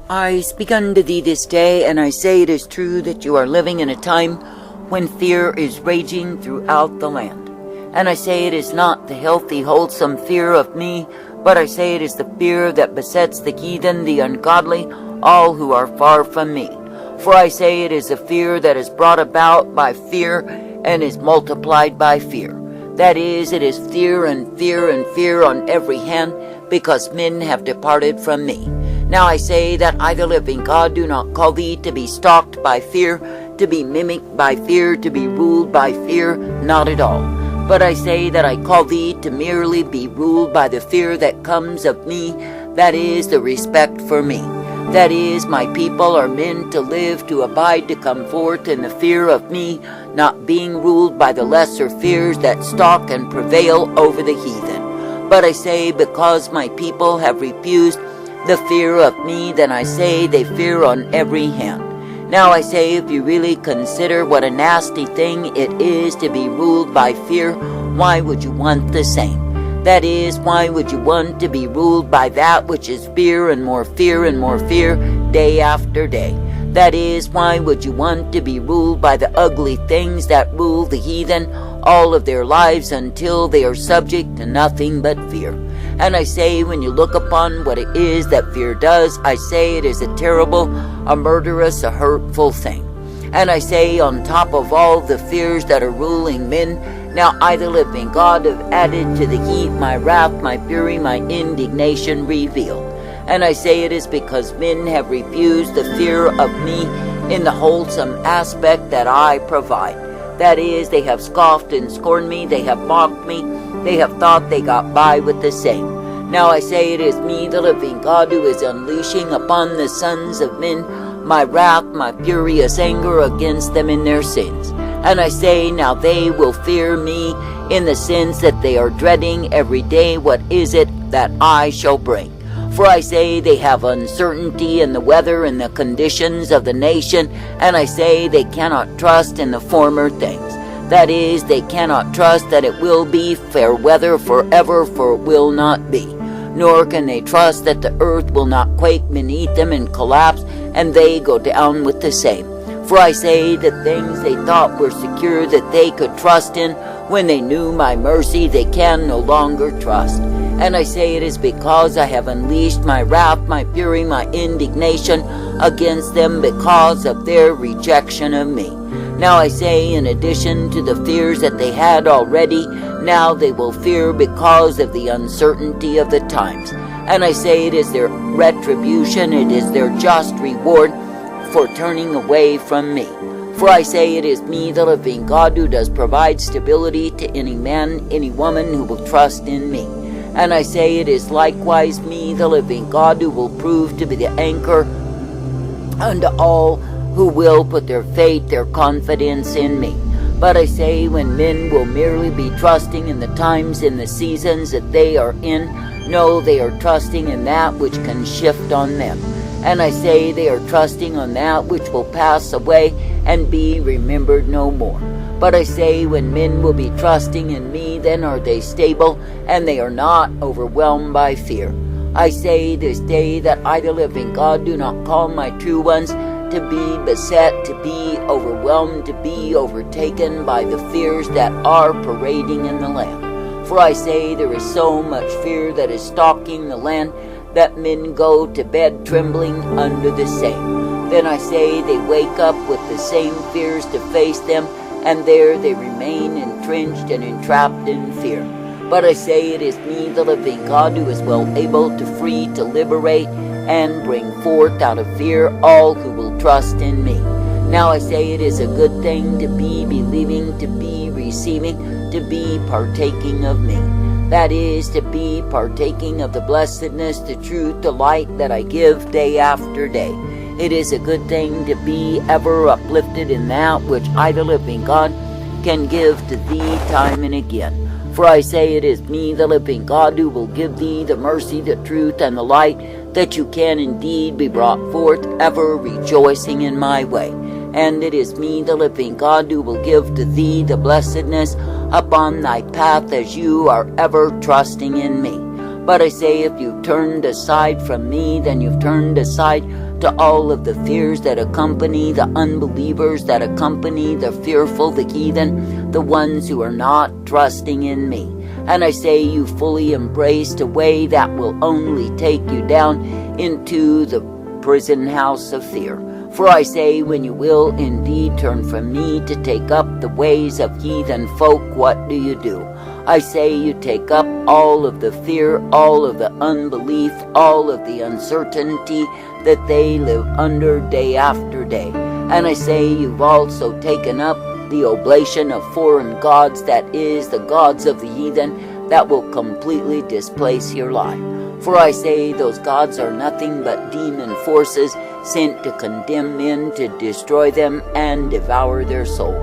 I speak unto thee this day, and I say it is true that you are living in a time when fear is raging throughout the land. And I say it is not the healthy, wholesome fear of me, but I say it is the fear that besets the heathen, the ungodly, all who are far from me. For I say it is a fear that is brought about by fear and is multiplied by fear. That is, it is fear and fear and fear on every hand, because men have departed from me. Now I say that I, the living God, do not call thee to be stalked by fear, to be mimicked by fear, to be ruled by fear, not at all. But I say that I call thee to merely be ruled by the fear that comes of me, that is, the respect for me. That is, my people are meant to live, to abide, to come forth in the fear of me, not being ruled by the lesser fears that stalk and prevail over the heathen. But I say, because my people have refused the fear of me, then I say they fear on every hand. Now I say, if you really consider what a nasty thing it is to be ruled by fear, why would you want the same? That is, why would you want to be ruled by that which is fear and more fear and more fear day after day? That is, why would you want to be ruled by the ugly things that rule the heathen all of their lives until they are subject to nothing but fear? And I say, when you look upon what it is that fear does, I say it is a terrible, a murderous, a hurtful thing. And I say, on top of all the fears that are ruling men, now I, the living God, have added to the heat my wrath, my fury, my indignation revealed. And I say it is because men have refused the fear of me in the wholesome aspect that I provide. That is, they have scoffed and scorned me, they have mocked me, they have thought they got by with the same. Now I say it is me, the living God, who is unleashing upon the sons of men my wrath, my furious anger against them in their sins. And I say, now they will fear me in the sense that they are dreading every day what is it that I shall bring. For I say they have uncertainty in the weather and the conditions of the nation, and I say they cannot trust in the former things. That is, they cannot trust that it will be fair weather forever, for it will not be. Nor can they trust that the earth will not quake beneath them and collapse, and they go down with the same. For I say the things they thought were secure that they could trust in, when they knew my mercy, they can no longer trust. And I say it is because I have unleashed my wrath, my fury, my indignation against them because of their rejection of me. Now I say, in addition to the fears that they had already, now they will fear because of the uncertainty of the times. And I say it is their retribution, it is their just reward for turning away from me. For I say it is me, the living God, who does provide stability to any man, any woman who will trust in me. And I say it is likewise me, the living God, who will prove to be the anchor unto all who will put their faith, their confidence in me. But I say, when men will merely be trusting in the times, in the seasons that they are in, no, they are trusting in that which can shift on them. And I say they are trusting on that which will pass away and be remembered no more. But I say, when men will be trusting in me, then are they stable, and they are not overwhelmed by fear. I say this day that I, the living God, do not call my true ones to be beset, to be overwhelmed, to be overtaken by the fears that are parading in the land. For I say there is so much fear that is stalking the land that men go to bed trembling under the same. Then I say they wake up with the same fears to face them, and there they remain entrenched and entrapped in fear. But I say it is me, the living God, who is well able to free, to liberate, and bring forth out of fear all who will trust in me. Now I say it is a good thing to be believing, to be receiving, to be partaking of me. That is, to be partaking of the blessedness, the truth, the light that I give day after day. It is a good thing to be ever uplifted in that which I, the living God, can give to thee time and again. For I say it is me, the living God, who will give thee the mercy, the truth, and the light, that you can indeed be brought forth, ever rejoicing in my way. And it is me, the living God, who will give to thee the blessedness upon thy path, as you are ever trusting in me. But I say, if you've turned aside from me, then you've turned aside to all of the fears that accompany the unbelievers, that accompany the fearful, the heathen, the ones who are not trusting in me. And I say you fully embraced a way that will only take you down into the prison house of fear. For I say, when you will indeed turn from me to take up the ways of heathen folk, what do? I say you take up all of the fear, all of the unbelief, all of the uncertainty that they live under day after day. And I say you've also taken up the oblation of foreign gods, that is, the gods of the heathen, that will completely displace your life. For I say those gods are nothing but demon forces sent to condemn men, to destroy them, and devour their soul.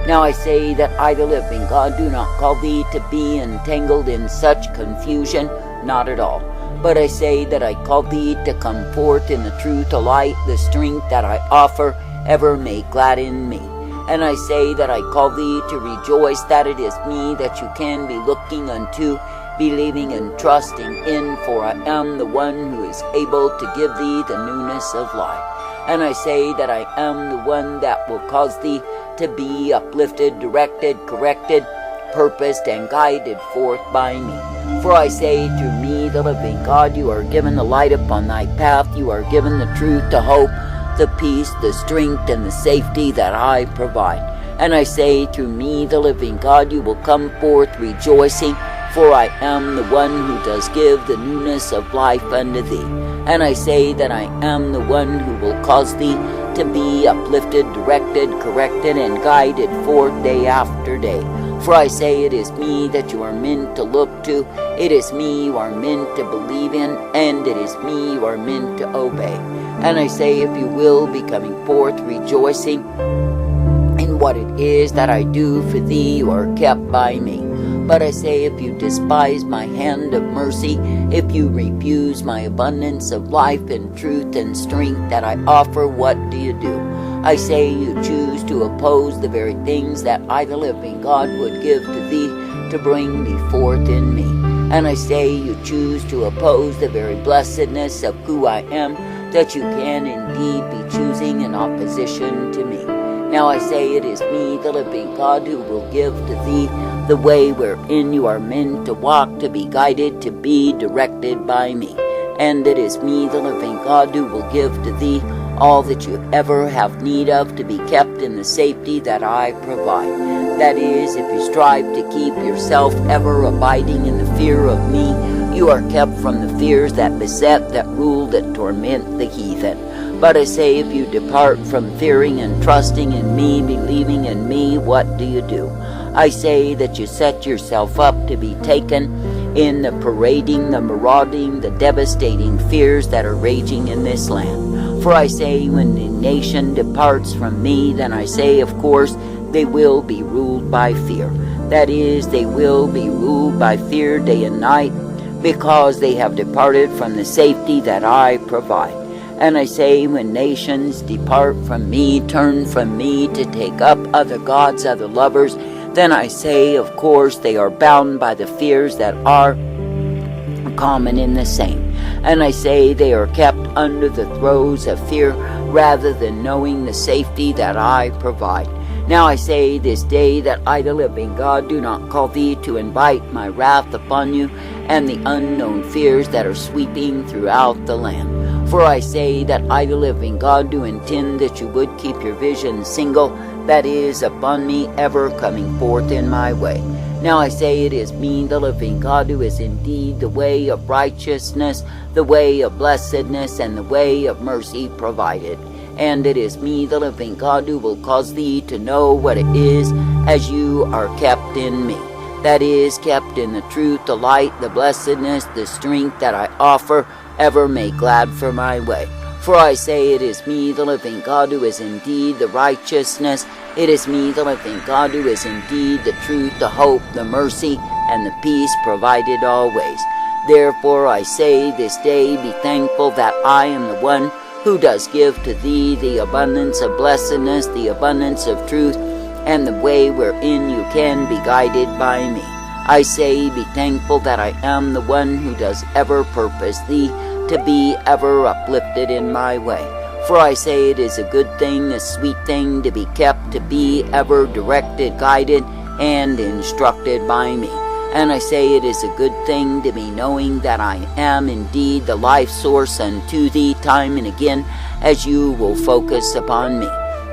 Now I say that I, the living God, do not call thee to be entangled in such confusion, not at all. But I say that I call thee to come forth in the truth, to light, the strength that I offer, ever make glad in me. And I say that I call thee to rejoice that it is me that you can be looking unto, believing and trusting in, for I am the one who is able to give thee the newness of life. And I say that I am the one that will cause thee to be uplifted, directed, corrected, purposed, and guided forth by me. For I say, through me, the living God, you are given the light upon thy path, you are given the truth, the hope, the peace, the strength, and the safety that I provide. And I say, through me, the living God, you will come forth rejoicing, for I am the one who does give the newness of life unto thee. And I say that I am the one who will cause thee to be uplifted, directed, corrected, and guided forth day after day. For I say it is me that you are meant to look to, it is me you are meant to believe in, and it is me you are meant to obey. And I say, if you will be coming forth rejoicing in what it is that I do for thee, you are kept by me. But I say, if you despise my hand of mercy, if you refuse my abundance of life and truth and strength that I offer, what do? I say you choose to oppose the very things that I, the living God, would give to thee to bring thee forth in me. And I say you choose to oppose the very blessedness of who I am, that you can indeed be choosing in opposition to me. Now I say it is me, the living God, who will give to thee the way wherein you are meant to walk, to be guided, to be directed by me. And it is me, the living God, who will give to thee all that you ever have need of, to be kept in the safety that I provide. That is, if you strive to keep yourself ever abiding in the fear of me, you are kept from the fears that beset, that rule, that torment the heathen. But I say, if you depart from fearing and trusting in me, believing in me, what do? I say that you set yourself up to be taken in the parading, the marauding, the devastating fears that are raging in this land. For I say, when the nation departs from me, then I say, of course, they will be ruled by fear. That is, they will be ruled by fear day and night, because they have departed from the safety that I provide. And I say, when nations depart from me, turn from me to take up other gods, other lovers, then I say, of course, they are bound by the fears that are common in the same. And I say they are kept under the throes of fear rather than knowing the safety that I provide. Now I say this day that I, the living God, do not call thee to invite my wrath upon you and the unknown fears that are sweeping throughout the land. For I say that I, the living God, do intend that you would keep your vision single, that is, upon me, ever coming forth in my way. Now I say it is me, the living God, who is indeed the way of righteousness, the way of blessedness, and the way of mercy provided. And it is me, the living God, who will cause thee to know what it is as you are kept in me. That is, kept in the truth, the light, the blessedness, the strength that I offer, ever make glad for my way. For I say it is me, the living God, who is indeed the righteousness. It is me, the living God, who is indeed the truth, the hope, the mercy, and the peace provided always. Therefore I say this day, be thankful that I am the one who does give to thee the abundance of blessedness, the abundance of truth, and the way wherein you can be guided by me. I say, be thankful that I am the one who does ever purpose thee to be ever uplifted in my way. For I say it is a good thing, a sweet thing to be kept, to be ever directed, guided, and instructed by me. And I say it is a good thing to be knowing that I am indeed the life source unto thee time and again, as you will focus upon me.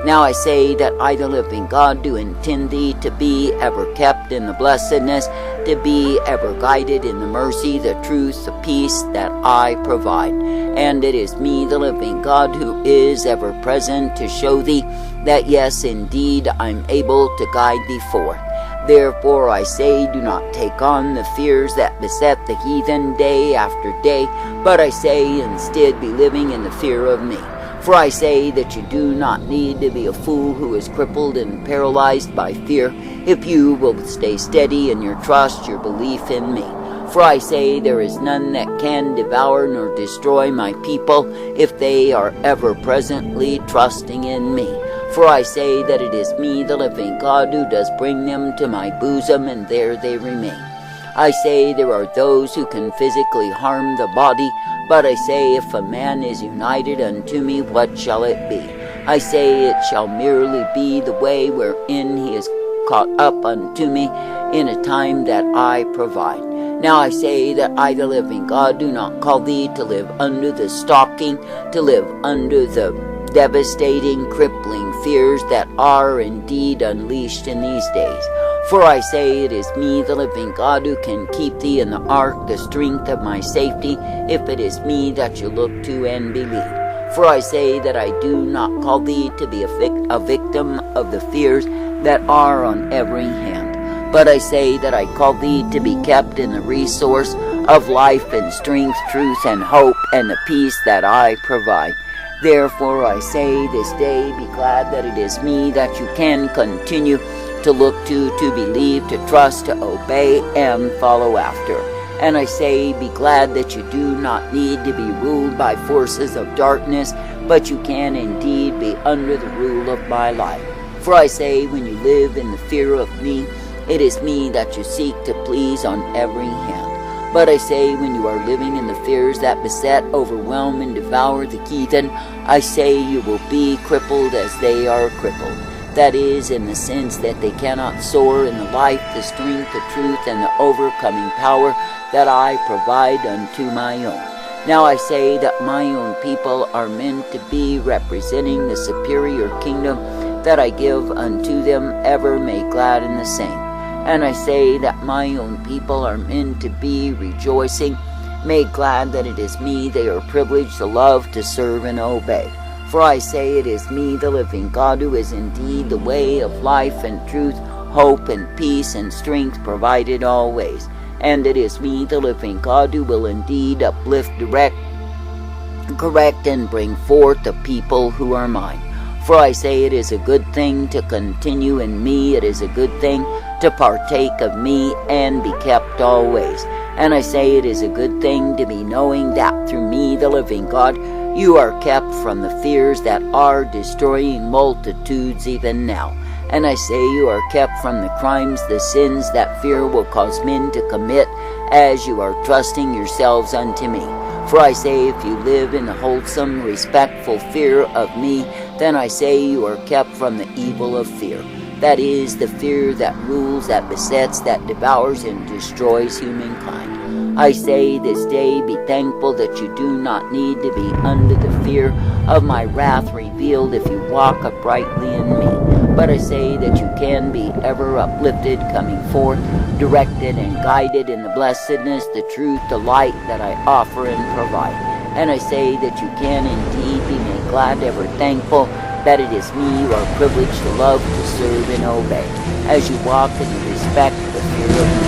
Now I say that I, the living God, do intend thee to be ever kept in the blessedness, to be ever guided in the mercy, the truth, the peace that I provide. And it is me, the living God, who is ever present to show thee that yes, indeed, I'm able to guide thee forth. Therefore I say, do not take on the fears that beset the heathen day after day, but I say instead be living in the fear of me. For I say that you do not need to be a fool who is crippled and paralyzed by fear, if you will stay steady in your trust, your belief in me. For I say there is none that can devour nor destroy my people, if they are ever presently trusting in me. For I say that it is me, the living God, who does bring them to my bosom, and there they remain. I say there are those who can physically harm the body, but I say if a man is united unto me, what shall it be? I say it shall merely be the way wherein he is caught up unto me in a time that I provide. Now I say that I, the living God, do not call thee to live under the stalking, to live under the devastating, crippling fears that are indeed unleashed in these days. For I say it is me, the living God, who can keep thee in the ark, the strength of my safety, if it is me that you look to and believe. For I say that I do not call thee to be a victim of the fears that are on every hand, but I say that I call thee to be kept in the resource of life and strength, truth and hope, and the peace that I provide. Therefore I say this day, be glad that it is me that you can continue to look to believe, to trust, to obey, and follow after. And I say, be glad that you do not need to be ruled by forces of darkness, but you can indeed be under the rule of my life. For I say, when you live in the fear of me, it is me that you seek to please on every hand. But I say, when you are living in the fears that beset, overwhelm, and devour the heathen, I say you will be crippled as they are crippled. That is, in the sense that they cannot soar in the life, the strength, the truth, and the overcoming power that I provide unto my own. Now I say that my own people are meant to be representing the superior kingdom that I give unto them, ever made glad in the same. And I say that my own people are meant to be rejoicing, made glad that it is me they are privileged to love, to serve, and obey. For I say it is me, the living God, who is indeed the way of life and truth, hope and peace and strength provided always. And it is me, the living God, who will indeed uplift, correct, and bring forth the people who are mine. For I say it is a good thing to continue in me, it is a good thing to partake of me and be kept always. And I say it is a good thing to be knowing that through me, the living God, you are kept from the fears that are destroying multitudes even now. And I say you are kept from the crimes, the sins that fear will cause men to commit, as you are trusting yourselves unto me. For I say if you live in the wholesome, respectful fear of me, then I say you are kept from the evil of fear. That is, the fear that rules, that besets, that devours and destroys humankind. I say this day, be thankful that you do not need to be under the fear of my wrath revealed if you walk uprightly in me. But I say that you can be ever uplifted, coming forth, directed and guided in the blessedness, the truth, the light that I offer and provide. And I say that you can indeed be made glad, ever thankful that it is me you are privileged to love, to serve, and obey, as you walk in the respect, the fear of me.